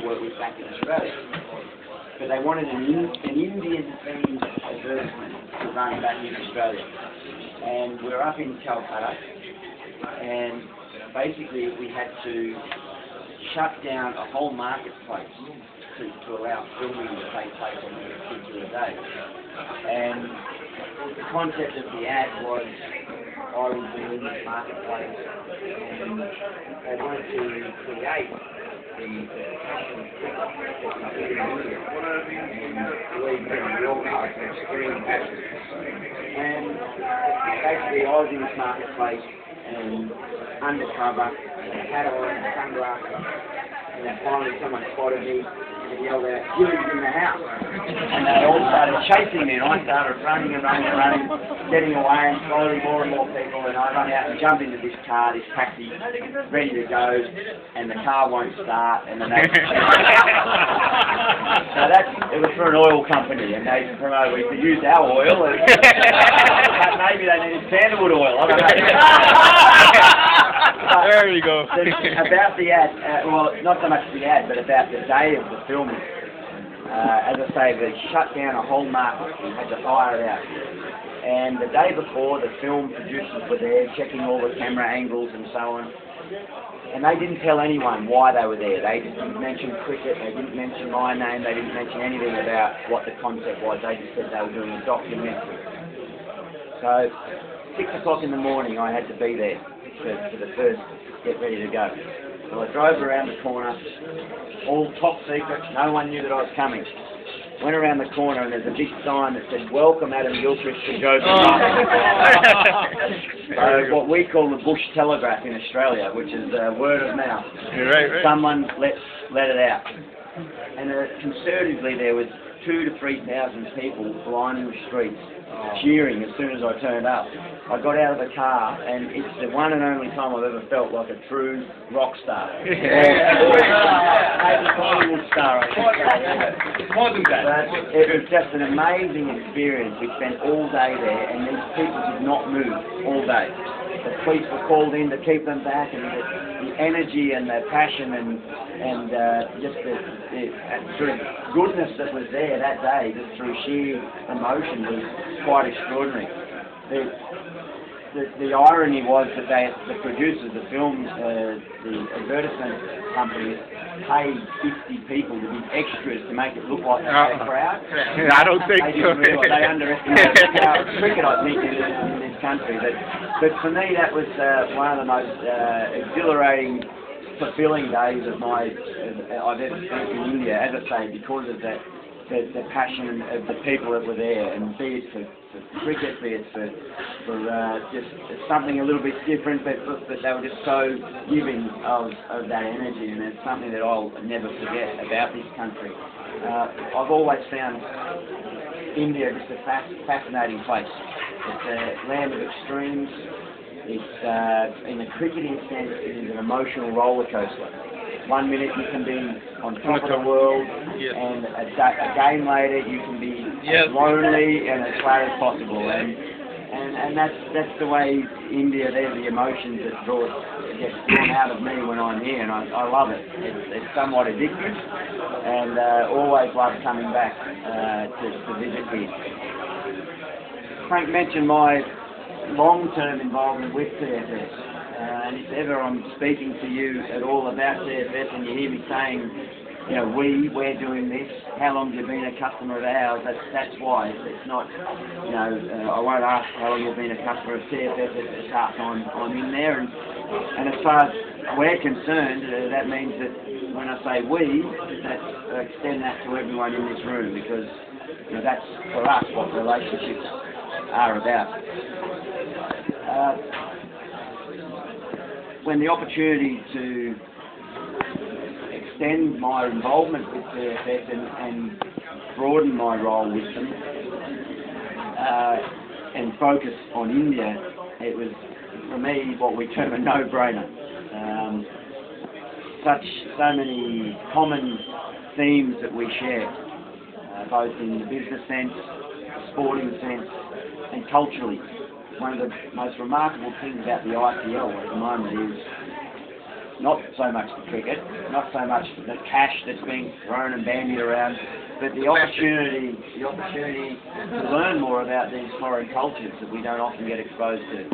work with back in Australia. But they wanted an Indian-themed advertisement to run back in Australia. And we're up in Calcutta, and basically we had to shut down a whole marketplace to allow filming to take place on this particular day. And the concept of the ad was I would be in this marketplace, and they wanted to create the passion that we do in India, and we broadcast an extreme passion. And basically I was in this marketplace and undercover, and hat on and sunglasses, and then finally someone spotted me and yelled out, "Julie's in the house." And they all started chasing me, and I started running, getting away, and slowly more and more people, and I run out and jump into this car, this taxi, ready to go, and the car won't start, and then they... So it was for an oil company, and they promoted we could use our oil, and maybe they needed sandalwood oil, I don't know. There you go. About the ad, well, not so much the ad, but about the day of the filming. As I say, they shut down a whole market and had to hire it out. And the day before, the film producers were there checking all the camera angles and so on. And they didn't tell anyone why they were there. They didn't mention cricket, they didn't mention my name, they didn't mention anything about what the concept was. They just said they were doing a documentary. So, 6 o'clock in the morning, I had to be there for the first get ready to go. So I drove around the corner, all top secret, no one knew that I was coming. Went around the corner and there's a big sign that said, "Welcome Adam Gilchrist to Joe's." So what we call the bush telegraph in Australia, which is word of mouth. Right. Someone let it out. And conservatively there was 2,000 to 3,000 people lining the streets, cheering as soon as I turned up. I got out of the car, and it's the one and only time I've ever felt like a true rock star. Maybe Hollywood star, I think. It was just an amazing experience. We spent all day there, and these people did not move all day. The police were called in to keep them back, and the energy and the passion and just the sort of goodness that was there that day, just through sheer emotion, was quite extraordinary. The irony was that the producers, the films, the advertisement companies paid 50 people to be extras to make it look like a crowd. I don't think so. They underestimated the power of cricket, I think, in this country. But for me, that was one of the most exhilarating, fulfilling days of I've ever spent in India, as I say, because of the passion of the people that were there, and be it for cricket, be it for just something a little bit different, but they were just so giving of that energy, and it's something that I'll never forget about this country. I've always found India just a fascinating place. It's a land of extremes. It's, in a cricketing sense, it is an emotional roller coaster. 1 minute you can be on top of the world, and a game later you can be as lonely and as flat as possible. And that's the way India, they're the emotions that get drawn out of me when I'm here, and I love it. It's somewhat addictive, and always love coming back to visit here. Frank mentioned my long-term involvement with CFS. And if ever I'm speaking to you at all about CFS and you hear me saying, you know, we're doing this, how long have you been a customer of ours, that's why. It's not, you know, I won't ask how long you've been a customer of CFS, it's half I'm in there. And as far as we're concerned, that means that when I say we, extend that to everyone in this room, because you know, that's for us what relationships are about. When the opportunity to extend my involvement with CFS and broaden my role with them and focus on India, it was, for me, what we term a no-brainer. So many common themes that we share, both in the business sense, the sporting sense, and culturally. One of the most remarkable things about the IPL at the moment is not so much the cricket, not so much the cash that's being thrown and bandied around, but the opportunity to learn more about these foreign cultures that we don't often get exposed to.